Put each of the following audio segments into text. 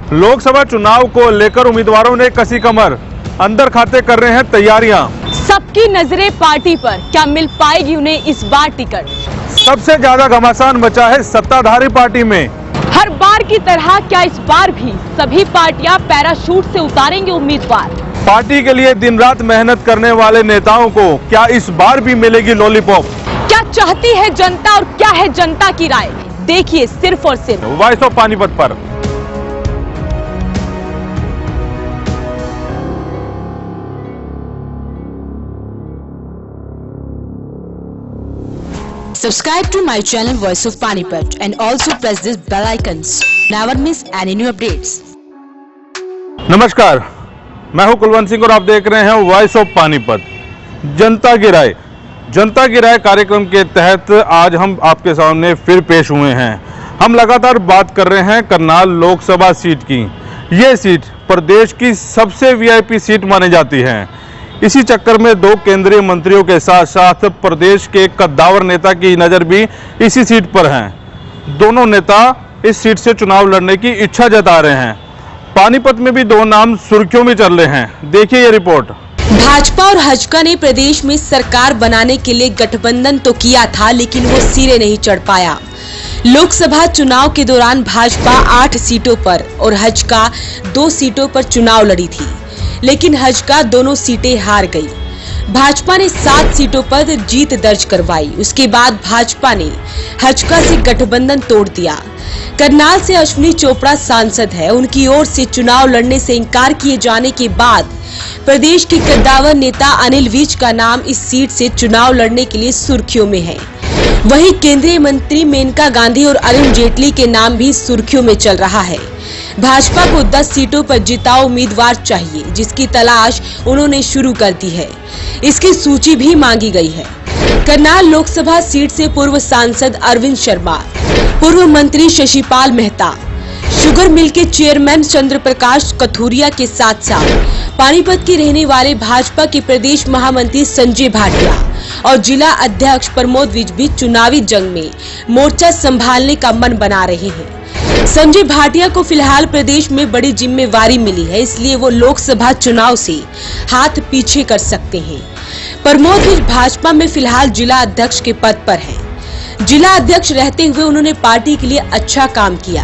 लोकसभा चुनाव को लेकर उम्मीदवारों ने कसी कमर, अंदर खाते कर रहे हैं तैयारियां। सबकी नजरें पार्टी पर, क्या मिल पाएगी उन्हें इस बार टिकट? सबसे ज्यादा घमासान मचा है सत्ताधारी पार्टी में। हर बार की तरह क्या इस बार भी सभी पार्टियां पैराशूट से उतारेंगे उम्मीदवार? पार्टी के लिए दिन रात मेहनत करने वाले नेताओं को क्या इस बार भी मिलेगी लॉलीपॉप? क्या चाहती है जनता और क्या है जनता की राय? देखिए सिर्फ और सिर्फ वॉइस ऑफ पानीपत पर। Subscribe to my channel Voice of Panipat and also press this bell icons. Never miss any new updates. नमस्कार, मैं हूं कुलवंत सिंह और आप देख रहे हैं वॉइस ऑफ पानीपत। जनता की राय, जनता की राय कार्यक्रम के तहत आज हम आपके सामने फिर पेश हुए हैं। हम लगातार बात कर रहे हैं करनाल लोकसभा सीट की। ये सीट प्रदेश की सबसे वीआईपी सीट मानी जाती है। इसी चक्कर में दो केंद्रीय मंत्रियों के साथ साथ प्रदेश के कद्दावर नेता की नज़र भी इसी सीट पर है। दोनों नेता इस सीट से चुनाव लड़ने की इच्छा जता रहे हैं। पानीपत में भी दो नाम सुर्खियों में चल रहे हैं। देखिए ये रिपोर्ट। भाजपा और हजका ने प्रदेश में सरकार बनाने के लिए गठबंधन तो किया था, लेकिन वो सिरे नहीं चढ़ पाया। लोकसभा चुनाव के दौरान भाजपा 8 सीटों पर और हजका 2 सीटों पर चुनाव लड़ी थी, लेकिन हजका दोनों सीटें हार गई। भाजपा ने 7 सीटों पर जीत दर्ज करवाई। उसके बाद भाजपा ने हजका से गठबंधन तोड़ दिया। करनाल से अश्विनी चोपड़ा सांसद है। उनकी ओर से चुनाव लड़ने से इंकार किए जाने के बाद प्रदेश के कद्दावर नेता अनिल विज का नाम इस सीट से चुनाव लड़ने के लिए सुर्खियों में है। वहीं केंद्रीय मंत्री मेनका गांधी और अरुण जेटली के नाम भी सुर्खियों में चल रहा है। भाजपा को 10 सीटों पर जिताऊ उम्मीदवार चाहिए, जिसकी तलाश उन्होंने शुरू कर दी है। इसकी सूची भी मांगी गई है। करनाल लोकसभा सीट से पूर्व सांसद अरविंद शर्मा, पूर्व मंत्री शशिपाल मेहता, शुगर मिल के चेयरमैन चंद्र प्रकाश कथूरिया के साथ साथ पानीपत के रहने वाले भाजपा के प्रदेश महामंत्री संजय भाटिया और जिला अध्यक्ष प्रमोद विज भी चुनावी जंग में मोर्चा संभालने का मन बना रहे हैं। संजय भाटिया को फिलहाल प्रदेश में बड़ी जिम्मेवारी मिली है, इसलिए वो लोकसभा चुनाव से हाथ पीछे कर सकते हैं। प्रमोद विज भाजपा में फिलहाल जिला अध्यक्ष के पद पर हैं। जिला अध्यक्ष रहते हुए उन्होंने पार्टी के लिए अच्छा काम किया।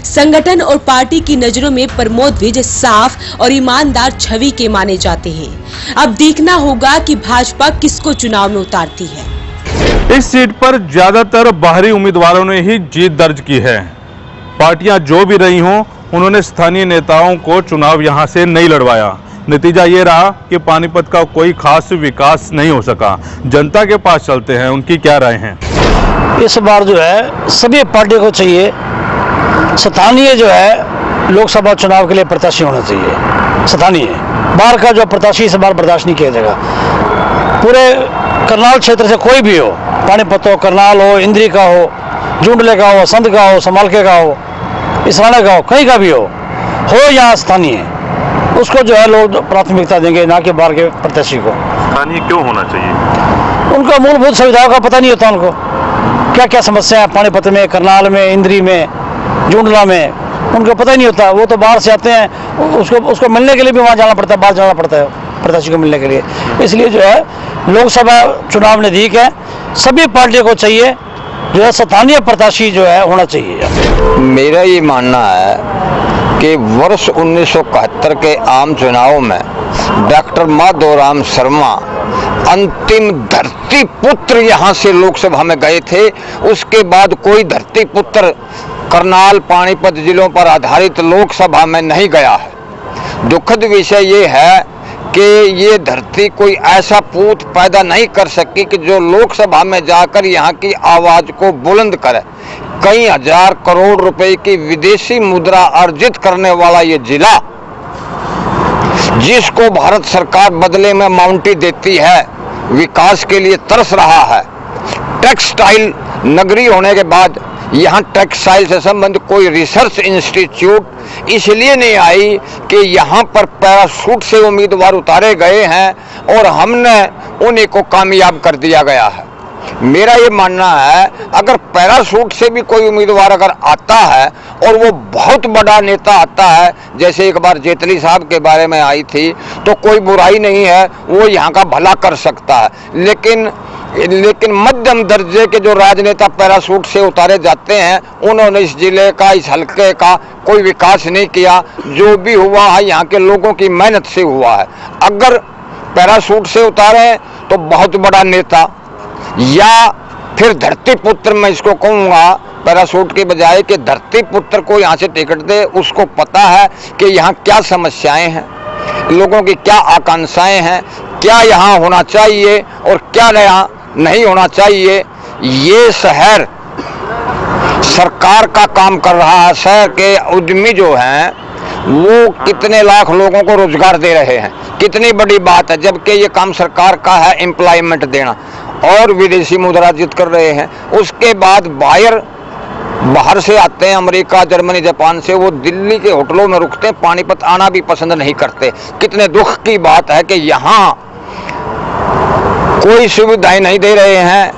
संगठन और पार्टी की नजरों में प्रमोद विज साफ और ईमानदार छवि के माने जाते हैं। अब देखना होगा कि भाजपा किसको चुनाव में उतारती है। इस सीट पर ज्यादातर बाहरी उम्मीदवारों ने ही जीत दर्ज की है। पार्टियां जो भी रही हों, उन्होंने स्थानीय नेताओं को चुनाव यहां से नहीं लड़वाया। नतीजा ये रहा कि पानीपत का कोई खास विकास नहीं हो सका। जनता के पास चलते हैं, उनकी क्या राय है। इस बार जो है सभी पार्टी को चाहिए स्थानीय जो है लोकसभा चुनाव के लिए प्रत्याशी होना चाहिए। स्थानीय बाहर का जो प्रत्याशी इस बार बर्दाश्त नहीं किया जाएगा। पूरे करनाल क्षेत्र से कोई भी हो, पानीपत हो, करनाल हो, इंद्री का हो, जुंडले का हो, संत का हो, समालके का हो, इसराना का हो, कहीं का भी हो या स्थानीय, उसको जो है लोग प्राथमिकता देंगे, ना कि बाहर के प्रत्याशी को। स्थानीय क्यों होना चाहिए? उनका मूलभूत सुविधाओं का पता नहीं होता। उनको क्या क्या समस्या है पानीपत में, करनाल में, इंद्री में, जुंडला में, उनको पता ही नहीं होता। वो तो बाहर से आते हैं, उसको मिलने के लिए भी वहाँ जाना पड़ता है, बाहर जाना पड़ता है प्रत्याशी को मिलने के लिए। इसलिए जो है लोकसभा चुनाव नज़दीक है, सभी पार्टियों को चाहिए जो है स्थानीय प्रत्याशी जो है होना चाहिए। मेरा ये मानना है कि वर्ष 1971 के आम चुनाव में डॉक्टर माधोराम शर्मा अंतिम धरती पुत्र यहाँ से लोकसभा में गए थे। उसके बाद कोई धरती पुत्र करनाल पानीपत जिलों पर आधारित लोकसभा में नहीं गया है। दुखद विषय ये है कि ये धरती कोई ऐसा पूत पैदा नहीं कर सकी कि जो लोकसभा में जाकर यहाँ की आवाज को बुलंद करे। कई हजार करोड़ रुपए की विदेशी मुद्रा अर्जित करने वाला ये जिला, जिसको भारत सरकार बदले में माउंटी देती है, विकास के लिए तरस रहा है। टेक्सटाइल नगरी होने के बाद यहाँ टेक्सटाइल से संबंधित कोई रिसर्च इंस्टीट्यूट इसलिए नहीं आई कि यहाँ पर पैराशूट से उम्मीदवार उतारे गए हैं और हमने उन्हीं को कामयाब कर दिया गया है। मेरा ये मानना है अगर पैराशूट से भी कोई उम्मीदवार अगर आता है और वो बहुत बड़ा नेता आता है, जैसे एक बार जेटली साहब के बारे में आई थी, तो कोई बुराई नहीं है, वो यहाँ का भला कर सकता है। लेकिन मध्यम दर्जे के जो राजनेता पैराशूट से उतारे जाते हैं, उन्होंने इस जिले का, इस हल्के का कोई विकास नहीं किया। जो भी हुआ है यहाँ के लोगों की मेहनत से हुआ है। अगर पैराशूट से उतारे तो बहुत बड़ा नेता, या फिर धरती पुत्र, मैं इसको कहूँगा पैराशूट के बजाय कि धरती पुत्र को यहाँ से टिकट दे। उसको पता है कि यहाँ क्या समस्याएं हैं, लोगों की क्या आकांक्षाएं हैं, क्या यहाँ होना चाहिए और क्या यहाँ नहीं होना चाहिए। ये शहर सरकार का काम कर रहा है। शहर के उद्यमी जो हैं वो कितने लाख लोगों को रोजगार दे रहे हैं, कितनी बड़ी बात है। जबकि ये काम सरकार का है एम्प्लॉयमेंट देना, और विदेशी मुद्रा अर्जित कर रहे हैं। उसके बाद बाहर से आते हैं, अमेरिका, जर्मनी, जापान से, वो दिल्ली के होटलों में रुकते हैं, पानीपत आना भी पसंद नहीं करते। कितने दुख की बात है कि यहाँ कोई सुविधाएं नहीं दे रहे हैं।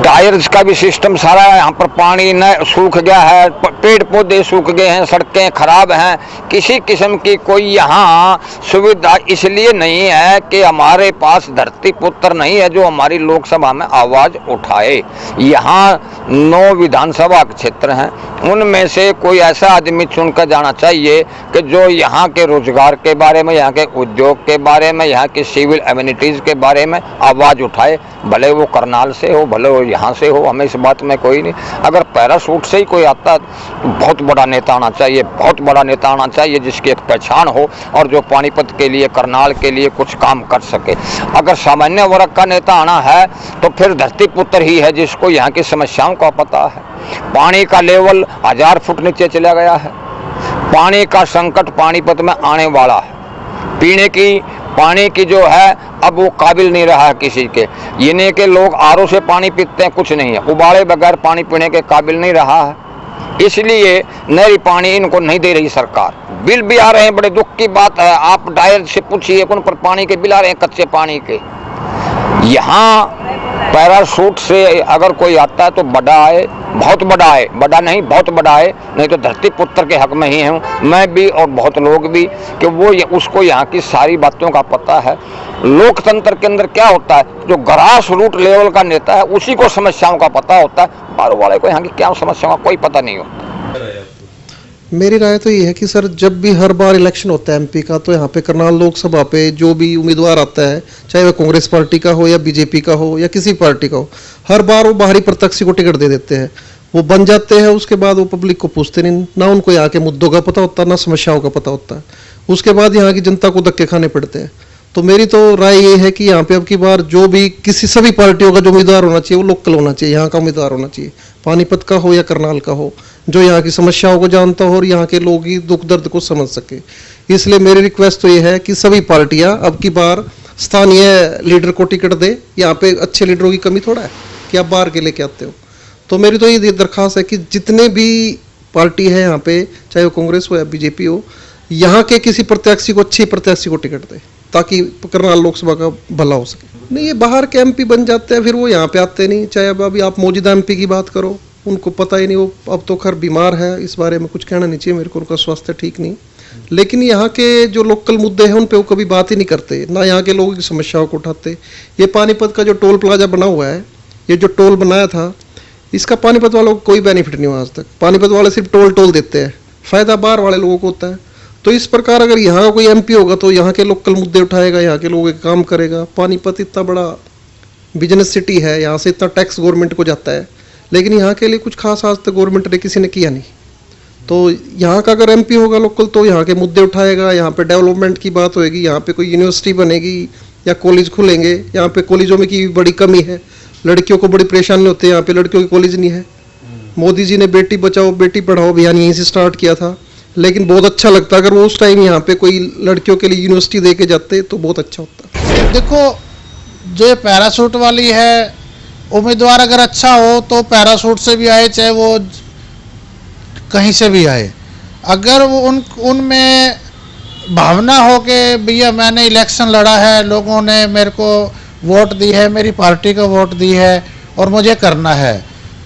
डायर्स का भी सिस्टम सारा, यहाँ पर पानी न सूख गया है, पेड़ पौधे सूख गए हैं, सड़कें खराब हैं, किसी किस्म की कोई यहाँ सुविधा इसलिए नहीं है कि हमारे पास धरती पुत्र नहीं है जो हमारी लोकसभा में आवाज उठाए। यहाँ 9 विधानसभा क्षेत्र हैं, उनमें से कोई ऐसा आदमी चुनकर जाना चाहिए कि जो यहाँ के रोजगार के बारे में, यहाँ के उद्योग के बारे में, यहाँ की सिविल एमिनिटीज के बारे में आवाज उठाए। भले वो करनाल से हो, भले वो यहाँ से हो, हमें इस बात में कोई नहीं। अगर पैराशूट से ही कोई आता तो बहुत बड़ा नेता आना चाहिए, बहुत बड़ा नेता आना चाहिए जिसकी एक पहचान हो और जो पानीपत के लिए, करनाल के लिए कुछ काम कर सके। अगर सामान्य वर्ग का नेता आना है तो फिर धरती पुत्र ही है जिसको यहाँ की समस्याओं का पता है। पानी का लेवल 1000 फुट नीचे चला गया है। पानी का संकट पानीपत में आने वाला है। पीने की पानी की जो है अब वो काबिल नहीं रहा है किसी के। ये नहीं कि लोग आरओ से पानी पीते हैं, कुछ नहीं है, उबाले बगैर पानी पीने के काबिल नहीं रहा है। इसलिए नहरी पानी इनको नहीं दे रही सरकार। बिल भी आ रहे हैं, बड़े दुख की बात है। आप डायर से पूछिए, उन पर पानी के बिल आ रहे हैं, कच्चे पानी के। यहाँ पैराशूट से अगर कोई आता है तो बड़ा आए, बहुत बड़ा आए, बड़ा नहीं बहुत बड़ा आए, नहीं तो धरती पुत्र के हक में ही हूँ मैं भी और बहुत लोग भी कि वो उसको यहाँ की सारी बातों का पता है। लोकतंत्र के अंदर क्या होता है, जो ग्रास रूट लेवल का नेता है उसी को समस्याओं का पता होता है। बाहर वाले को यहाँ की क्या समस्याओं का कोई पता नहीं होता। मेरी राय तो ये है कि सर, जब भी हर बार इलेक्शन होता है एमपी का, तो यहाँ पे करनाल लोकसभा पे जो भी उम्मीदवार आता है, चाहे वह कांग्रेस पार्टी का हो या बीजेपी का हो या किसी पार्टी का हो, हर बार वो बाहरी प्रत्याशी को टिकट दे देते हैं। वो बन जाते हैं, उसके बाद वो पब्लिक को पूछते नहीं, ना उनको यहाँ के मुद्दों का पता होता, ना समस्याओं का पता होता है। उसके बाद यहाँ की जनता को धक्के खाने पड़ते हैं। तो मेरी तो राय ये है कि यहाँ पे अब की बार जो भी सभी पार्टियों का जो उम्मीदवार होना चाहिए वो लोकल होना चाहिए, यहाँ का उम्मीदवार होना चाहिए, पानीपत का हो या करनाल का हो, जो यहाँ की समस्याओं को जानता हो और यहाँ के लोगों की दुख दर्द को समझ सके। इसलिए मेरी रिक्वेस्ट तो ये है कि सभी पार्टियां अब की बार स्थानीय लीडर को टिकट दे। यहाँ पे अच्छे लीडरों की कमी थोड़ा है कि आप बाहर के लेके आते हो। तो मेरी तो ये दरख्वास्त है कि जितने भी पार्टी है यहाँ पे, चाहे वो कांग्रेस हो या बीजेपी हो, यहाँ के किसी प्रत्याशी को, अच्छी प्रत्याशी को टिकट दे ताकि करनाल लोकसभा का भला हो सके। नहीं, ये बाहर के एमपी बन जाते हैं, फिर वो यहाँ पे आते नहीं। चाहे अब अभी आप मौजूदा एमपी की बात करो, उनको पता ही नहीं, वो अब तो खैर बीमार है, इस बारे में कुछ कहना नहीं चाहिए मेरे को, उनका स्वास्थ्य ठीक नहीं। लेकिन यहाँ के जो लोकल मुद्दे हैं उन पे वो कभी बात ही नहीं करते, ना यहाँ के लोगों की समस्याओं को उठाते। ये पानीपत का जो टोल प्लाजा बना हुआ है, ये जो टोल बनाया था, इसका पानीपत वालों को कोई बेनिफिट नहीं हुआ आज तक। पानीपत वाले सिर्फ टोल देते हैं, फायदा बाहर वाले लोगों को होता है। तो इस प्रकार अगर यहाँ का कोई एमपी होगा तो यहाँ के लोकल मुद्दे उठाएगा, यहाँ के लोगों के काम करेगा। पानीपत इतना बड़ा बिजनेस सिटी है, यहाँ से इतना टैक्स गवर्नमेंट को जाता है, लेकिन यहाँ के लिए कुछ खास आज तक गवर्नमेंट ने किसी ने किया नहीं। तो यहाँ का अगर एमपी होगा लोकल तो यहाँ के मुद्दे उठाएगा, यहाँ पे डेवलपमेंट की बात होएगी, यहाँ पे कोई यूनिवर्सिटी बनेगी या कॉलेज खुलेंगे। यहाँ पे कॉलेजों में की बड़ी कमी है, लड़कियों को बड़ी परेशानी होती है, यहाँ पे लड़कियों की कॉलेज नहीं है। मोदी जी ने बेटी बचाओ बेटी पढ़ाओ अभियान यहीं से स्टार्ट किया था, लेकिन बहुत अच्छा लगता अगर वो उस टाइम यहाँ पे कोई लड़कियों के लिए यूनिवर्सिटी दे के जाते तो बहुत अच्छा होता। देखो, जो ये पैराशूट वाली है, उम्मीदवार अगर अच्छा हो तो पैराशूट से भी आए, चाहे वो कहीं से भी आए। अगर वो उनमें भावना हो कि भैया मैंने इलेक्शन लड़ा है, लोगों ने मेरे को वोट दी है, मेरी पार्टी को वोट दी है और मुझे करना है।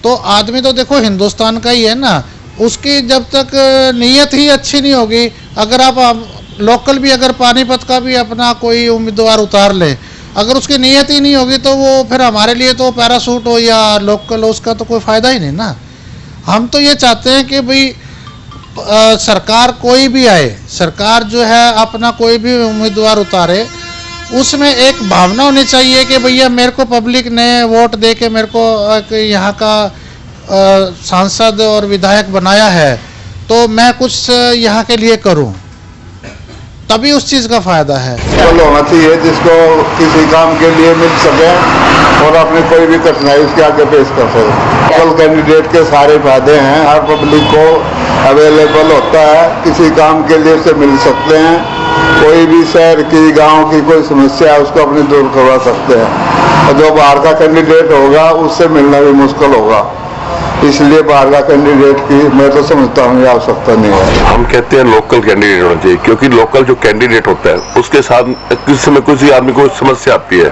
तो आदमी तो देखो हिंदुस्तान का ही है ना, उसकी जब तक नीयत ही अच्छी नहीं होगी, अगर आप लोकल भी अगर पानीपत का भी अपना कोई उम्मीदवार उतार ले, अगर उसकी नीयत ही नहीं होगी तो वो फिर हमारे लिए तो पैराशूट हो या लोकल हो, उसका तो कोई फ़ायदा ही नहीं ना। हम तो ये चाहते हैं कि भाई सरकार कोई भी आए, सरकार जो है अपना कोई भी उम्मीदवार उतारे, उसमें एक भावना होनी चाहिए कि भैया मेरे को पब्लिक ने वोट दे के मेरे को यहाँ का सांसद और विधायक बनाया है, तो मैं कुछ यहाँ के लिए करूँ, तभी उस चीज़ का फायदा है। होना चाहिए जिसको किसी काम के लिए मिल सके और अपनी कोई भी कठिनाई उसके आगे पेश कर सके। लोकल कैंडिडेट के सारे फायदे हैं, हर पब्लिक को अवेलेबल होता है, किसी काम के लिए उसे मिल सकते हैं, कोई भी शहर की गांव की कोई समस्या है उसको अपनी दूर करवा सकते हैं। और जो बाहर का कैंडिडेट होगा उससे मिलना भी मुश्किल होगा, इसलिए बाहर का कैंडिडेट की मैं तो समझता हूँ ये आवश्यकता नहीं है। हम कहते हैं लोकल कैंडिडेट होना चाहिए, क्योंकि लोकल जो कैंडिडेट होता है उसके साथ किसी समय किसी आदमी को समस्या आती है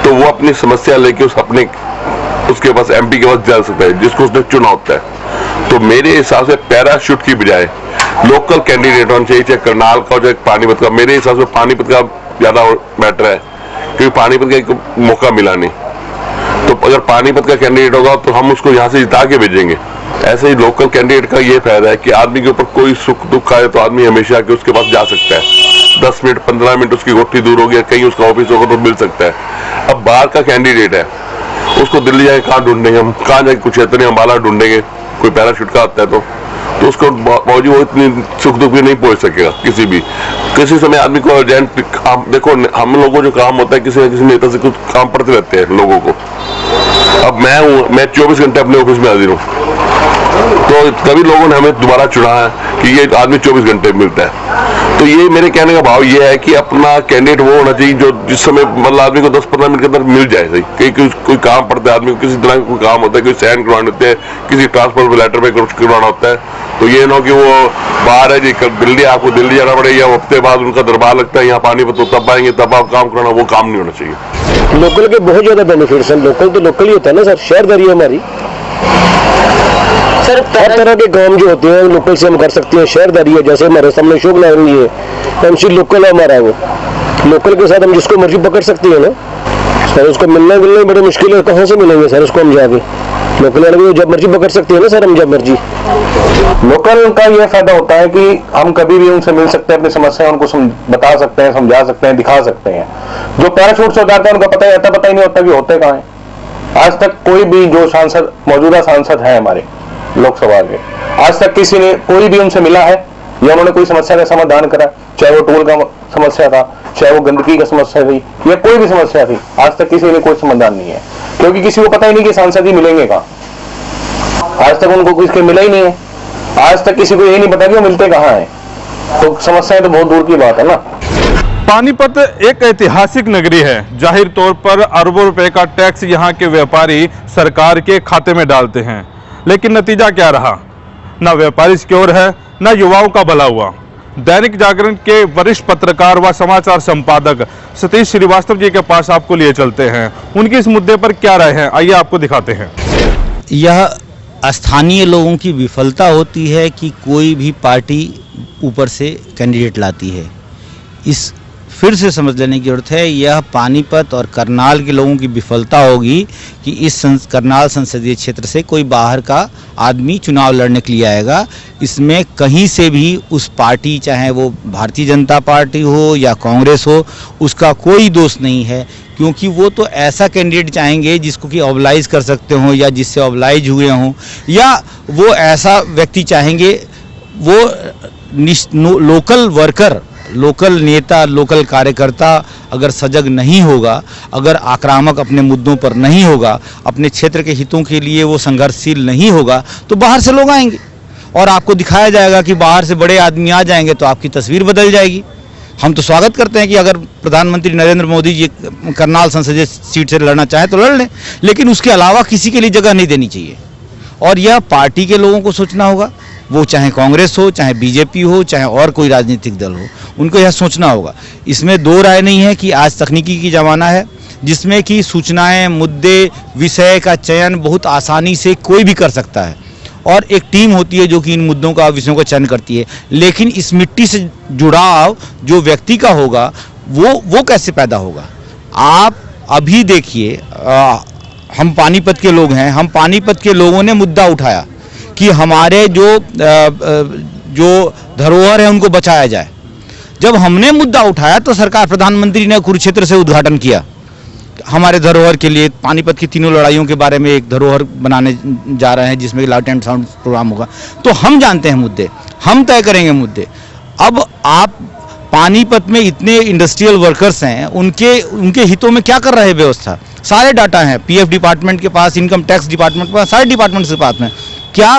तो वो अपनी समस्या लेके उसके पास एमपी के पास जा सकता है जिसको उसने चुना होता है। तो मेरे हिसाब से पैराशूट की बजाय लोकल कैंडिडेट होना चाहिए, चाहे करनाल का हो चाहे पानीपत का। मेरे हिसाब से पानीपत का ज्यादा मैटर है क्योंकि पानीपत का एक मौका मिला नहीं, तो अगर पानीपत का कैंडिडेट होगा तो हम उसको यहाँ से जिता के भेजेंगे। ऐसे ही लोकल कैंडिडेट का ये फायदा है कि आदमी के ऊपर कोई सुख दुख आए तो आदमी हमेशा के उसके पास जा सकता है, 10 मिनट 15 मिनट उसकी गोटी दूर हो गया, कहीं उसका ऑफिस होगा तो मिल सकता है। अब बाहर का कैंडिडेट है उसको दिल्ली जाके कहाँ ढूंढेंगे हम, कहाँ जाके कुछ इतने अम्बाला ढूंढेंगे, कोई पैराशूट का आता है तो उसको बावजूद वो इतनी सुख दुख भी नहीं पहुंच सकेगा। किसी समय आदमी को अर्जेंट काम, देखो हम लोगों को जो काम होता है किसी न किसी नेता से कुछ काम पड़ते रहते हैं लोगों को। अब मैं 24 घंटे अपने ऑफिस में हाजिर हूँ, तो तभी लोगों ने हमें दोबारा चुना है कि ये आदमी 24 घंटे मिलता है। तो ये मेरे कहने का भाव ये है कि अपना कैंडिडेट वो होना चाहिए जो जिस समय मतलब आदमी को 10-15 मिनट के अंदर मिल जाए। सही कोई काम पड़ता है आदमी को, किसी तरह का कोई काम होता है, कोई साइन करवाने होते हैं, किसी ट्रांसपोर्ट लेटर पे कुछ करवाना होता है, तो ये ना हो कि वो बाहर है जी दिल्ली, आपको दिल्ली जाना पड़ेगा, हफ्ते बाद उनका दरबार लगता है यहाँ पानीपत, तो तब आएंगे तब आप काम कराना, वो काम नहीं होना चाहिए। लोकल के बहुत ज्यादा बेनिफिट्स हैं। लोकल तो लोकल ही होता है ना सर, शहरदारी है हमारी। सर हर तरह के काम जो होते हैं लोकल से हम कर सकते हैं, शहरदारी है। जैसे हमारे सामने अशोक नगर है, एमसी लोकल है हमारा, वो लोकल के साथ हम जिसको मर्जी पकड़ सकते हैं ना सर, उसको मिलना बड़ी मुश्किल है, कहाँ से मिलेंगे सर उसको हम जाके? लोकल वाले भी जब मर्जी पकड़ सकते हैं ना सर, हम जब मर्जी। लोकल का यह फायदा होता है कि हम कभी भी उनसे मिल सकते हैं, अपनी समस्या उनको बता सकते हैं, समझा सकते हैं, दिखा सकते हैं। जो पैराशूट से उतारते हैं उनका पता ही नहीं होता कि होते कहाँ हैं। आज तक कोई भी जो सांसद मौजूदा सांसद है हमारे लोकसभा के, आज तक किसी ने कोई भी उनसे मिला है या उन्होंने कोई समस्या का समाधान करा, चाहे वो टोल का समस्या था, चाहे वो गंदगी का समस्या थी या कोई भी समस्या थी, आज तक किसी ने कोई समाधान नहीं है, क्योंकि किसी को पता ही नहीं कि सांसद ही मिलेंगे कहाँ। आज तक उनको किसके मिला ही नहीं है, आज तक किसी को यही नहीं पता कि वो मिलते कहाँ हैं, तो समस्याएं तो बहुत दूर की बात है ना। पानीपत एक ऐतिहासिक नगरी है। जाहिर तौर पर अरबों रुपए का टैक्स यहाँ के व्यापारी सरकार के खाते में डालते हैं, लेकिन नतीजा क्या रहा? न व्यापारी सिक्योर है, न युवाओं का भला हुआ। दैनिक जागरण के वरिष्ठ पत्रकार व समाचार संपादक सतीश श्रीवास्तव जी के पास आपको लिए चलते हैं। उनकी इस मुद्दे पर क्या राय है, आइए आपको दिखाते हैं। यह स्थानीय लोगों की विफलता होती है कि कोई भी पार्टी ऊपर से कैंडिडेट लाती है। इस फिर से समझ लेने की जरूरत है, यह पानीपत और करनाल के लोगों की विफलता होगी कि इस करनाल संसदीय क्षेत्र से कोई बाहर का आदमी चुनाव लड़ने के लिए आएगा। इसमें कहीं से भी उस पार्टी, चाहे वो भारतीय जनता पार्टी हो या कांग्रेस हो, उसका कोई दोष नहीं है, क्योंकि वो तो ऐसा कैंडिडेट चाहेंगे जिसको कि ऑबलाइज कर सकते हों या जिससे ऑबलाइज हुए हों, या वो ऐसा व्यक्ति चाहेंगे, वो लोकल वर्कर, लोकल नेता, लोकल कार्यकर्ता अगर सजग नहीं होगा, अगर आक्रामक अपने मुद्दों पर नहीं होगा, अपने क्षेत्र के हितों के लिए वो संघर्षशील नहीं होगा, तो बाहर से लोग आएंगे और आपको दिखाया जाएगा कि बाहर से बड़े आदमी आ जाएंगे तो आपकी तस्वीर बदल जाएगी। हम तो स्वागत करते हैं कि अगर प्रधानमंत्री नरेंद्र मोदी जी करनाल संसदीय सीट से लड़ना चाहे तो लड़ लें, लेकिन उसके अलावा किसी के लिए जगह नहीं देनी चाहिए। और यह पार्टी के लोगों को सोचना होगा, वो चाहे कांग्रेस हो, चाहे बीजेपी हो, चाहे और कोई राजनीतिक दल हो, उनको यह सोचना होगा। इसमें दो राय नहीं है कि आज तकनीकी की ज़माना है, जिसमें कि सूचनाएं, मुद्दे, विषय का चयन बहुत आसानी से कोई भी कर सकता है और एक टीम होती है जो कि इन मुद्दों का, विषयों का चयन करती है। लेकिन इस मिट्टी से जुड़ाव जो व्यक्ति का होगा वो कैसे पैदा होगा? आप अभी देखिए, हम पानीपत के लोग हैं, हम पानीपत के लोगों ने मुद्दा उठाया कि हमारे जो धरोहर है उनको बचाया जाए। जब हमने मुद्दा उठाया तो सरकार, प्रधानमंत्री ने कुरुक्षेत्र से उद्घाटन किया हमारे धरोहर के लिए। पानीपत की तीनों लड़ाइयों के बारे में एक धरोहर बनाने जा रहे हैं जिसमें लाइट एंड साउंड प्रोग्राम होगा। तो हम जानते हैं मुद्दे, हम तय करेंगे मुद्दे। अब आप पानीपत में इतने इंडस्ट्रियल वर्कर्स हैं, उनके हितों में क्या कर रहे हैं व्यवस्था? सारे डाटा हैं पीएफ डिपार्टमेंट के पास, इनकम टैक्स डिपार्टमेंट के पास, सारे डिपार्टमेंट के पास में। क्या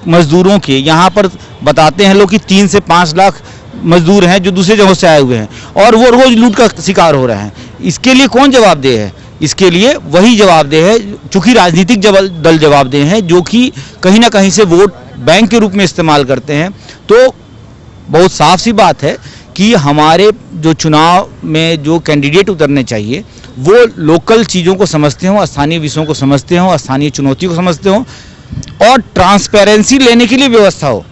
मजदूरों के यहाँ पर बताते हैं लोग कि 3 से 5 लाख मजदूर हैं जो दूसरे जगहों से आए हुए हैं और वो रोज लूट का शिकार हो रहे हैं। इसके लिए कौन जवाबदेह है? इसके लिए वही जवाबदेह है, चूंकि राजनीतिक दल जवाबदेह हैं जो कि कहीं ना कहीं से वोट बैंक के रूप में इस्तेमाल करते हैं। तो बहुत साफ सी बात है कि हमारे जो चुनाव में जो कैंडिडेट उतरने चाहिए वो लोकल चीज़ों को समझते हों, स्थानीय विषयों को समझते हों, स्थानीय चुनौतियों को समझते हों और ट्रांसपेरेंसी लेने के लिए व्यवस्था हो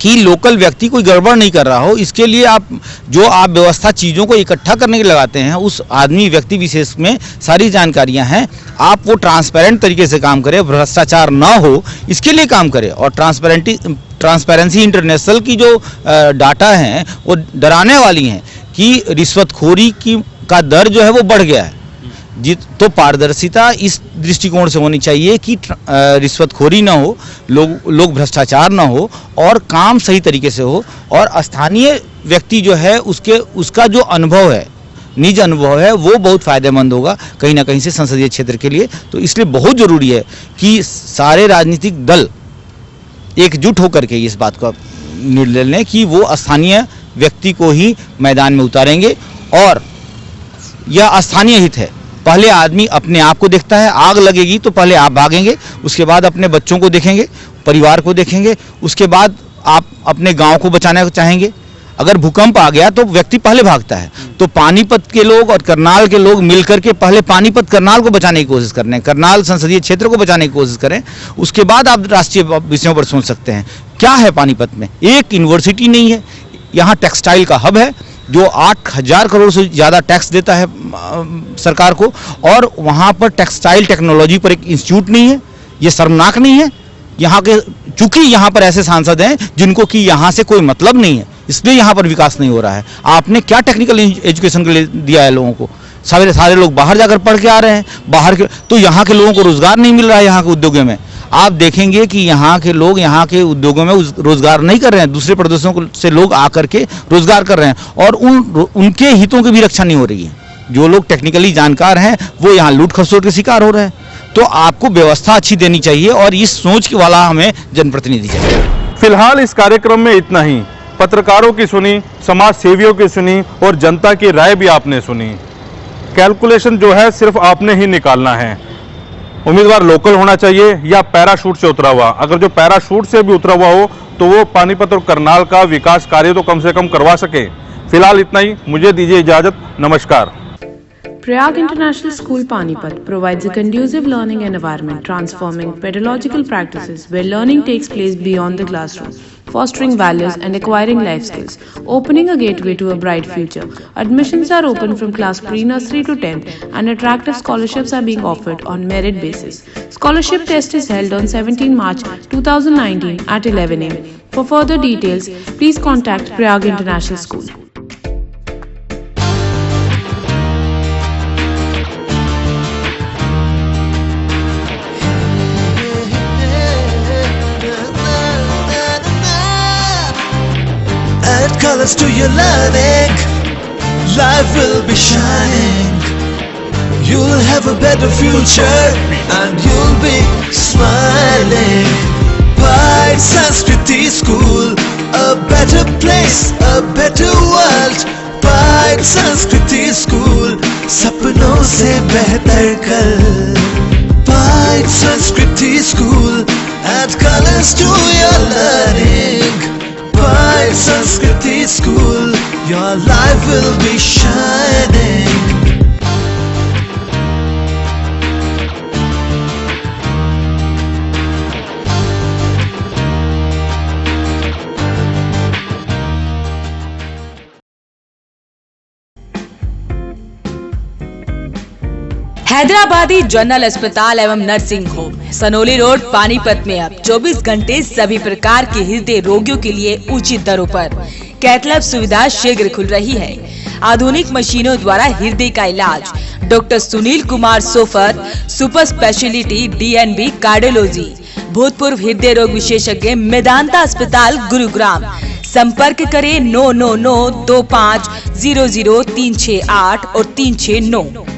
कि लोकल व्यक्ति कोई गड़बड़ नहीं कर रहा हो। इसके लिए आप व्यवस्था चीज़ों को इकट्ठा करने के लगाते हैं, उस आदमी व्यक्ति विशेष में सारी जानकारियां हैं, आप वो ट्रांसपेरेंट तरीके से काम करें, भ्रष्टाचार ना हो इसके लिए काम करें। और ट्रांसपेरेंसी इंटरनेशनल की जो डाटा हैं वो डराने वाली हैं कि रिश्वतखोरी का दर जो है वो बढ़ गया है। तो पारदर्शिता इस दृष्टिकोण से होनी चाहिए कि रिश्वतखोरी ना हो, लोग भ्रष्टाचार ना हो और काम सही तरीके से हो। और स्थानीय व्यक्ति जो है उसका जो अनुभव है, निज अनुभव है, वो बहुत फायदेमंद होगा कहीं ना कहीं से संसदीय क्षेत्र के लिए। तो इसलिए बहुत ज़रूरी है कि सारे राजनीतिक दल एकजुट होकर के इस बात का निर्णय लें कि वो स्थानीय व्यक्ति को ही मैदान में उतारेंगे। और यह स्थानीय हित है। पहले आदमी अपने आप को देखता है, आग लगेगी तो पहले आप भागेंगे, उसके बाद अपने बच्चों को देखेंगे, परिवार को देखेंगे, उसके बाद आप अपने गांव को बचाना चाहेंगे। अगर भूकंप आ गया तो व्यक्ति पहले भागता है। तो पानीपत के लोग और करनाल के लोग मिलकर के पहले पानीपत करनाल को बचाने की कोशिश कर रहे हैं, करनाल संसदीय क्षेत्र को बचाने की कोशिश करें, उसके बाद आप राष्ट्रीय विषयों पर सोच सकते हैं। क्या है पानीपत में? एक यूनिवर्सिटी नहीं है, यहाँ टेक्सटाइल का हब है जो 8,000 करोड़ से ज़्यादा टैक्स देता है सरकार को, और वहाँ पर टेक्सटाइल टेक्नोलॉजी पर एक इंस्टीट्यूट नहीं है। ये शर्मनाक नहीं है? यहाँ के, चूंकि यहाँ पर ऐसे सांसद हैं जिनको कि यहाँ से कोई मतलब नहीं है, इसलिए यहाँ पर विकास नहीं हो रहा है। आपने क्या टेक्निकल एजुकेशन के लिए दिया है लोगों को? सारे लोग बाहर जाकर पढ़ के आ रहे हैं, बाहर के, तो यहाँ के लोगों को रोजगार नहीं मिल रहा है। यहाँ के उद्योगों में आप देखेंगे कि यहाँ के लोग यहाँ के उद्योगों में रोजगार नहीं कर रहे हैं, दूसरे प्रदेशों से लोग आकर के रोजगार कर रहे हैं और उनके हितों की भी रक्षा नहीं हो रही है। जो लोग टेक्निकली जानकार हैं वो यहाँ लूट खसोट के शिकार हो रहे हैं। तो आपको व्यवस्था अच्छी देनी चाहिए और इस सोच वाला हमें जनप्रतिनिधि चाहिए। फिलहाल इस कार्यक्रम में इतना ही। पत्रकारों की सुनी, समाज सेवियों की सुनी और जनता की राय भी आपने सुनी। कैलकुलेशन जो है सिर्फ आपने ही निकालना है। उम्मीदवार लोकल होना चाहिए या पैराशूट से उतरा हुआ। अगर जो पैराशूट से भी उतरा हुआ हो तो वो पानीपत और करनाल का विकास कार्य तो कम से कम करवा सके। फिलहाल इतना ही, मुझे दीजिए इजाजत। नमस्कार। Prayag International School Panipat provides a conducive learning environment, transforming pedagogical practices where learning takes place beyond the classroom, fostering values and acquiring life skills, opening a gateway to a bright future. Admissions are open from class pre-nursery to 10th and attractive scholarships are being offered on merit basis. Scholarship test is held on 17 March 2019 at 11 am. For further details, please contact Prayag International School. Add colors to your learning, life will be shining. You'll have a better future and you'll be smiling. Pride Sanskriti School, a better place, a better world. Pride Sanskriti School, सपनों से बेहतर कल. Pride Sanskriti School, add colors to your learning. Pride Sanskriti School, your life will be shining. Hyderabadi general अस्पताल एवं nursing home Sanauli road Panipat में अब 24 घंटे सभी प्रकार के हृदय रोगियों के लिए उचित दरों पर कैथ सुविधा शीघ्र खुल रही है। आधुनिक मशीनों द्वारा हृदय का इलाज doctor Sunil Kumar so far, super speciality DNB cardiology, भूतपूर्व हृदय रोग विशेषज्ञ मेदांता अस्पताल गुरुग्राम। संपर्क करें 9992500 368 और 369।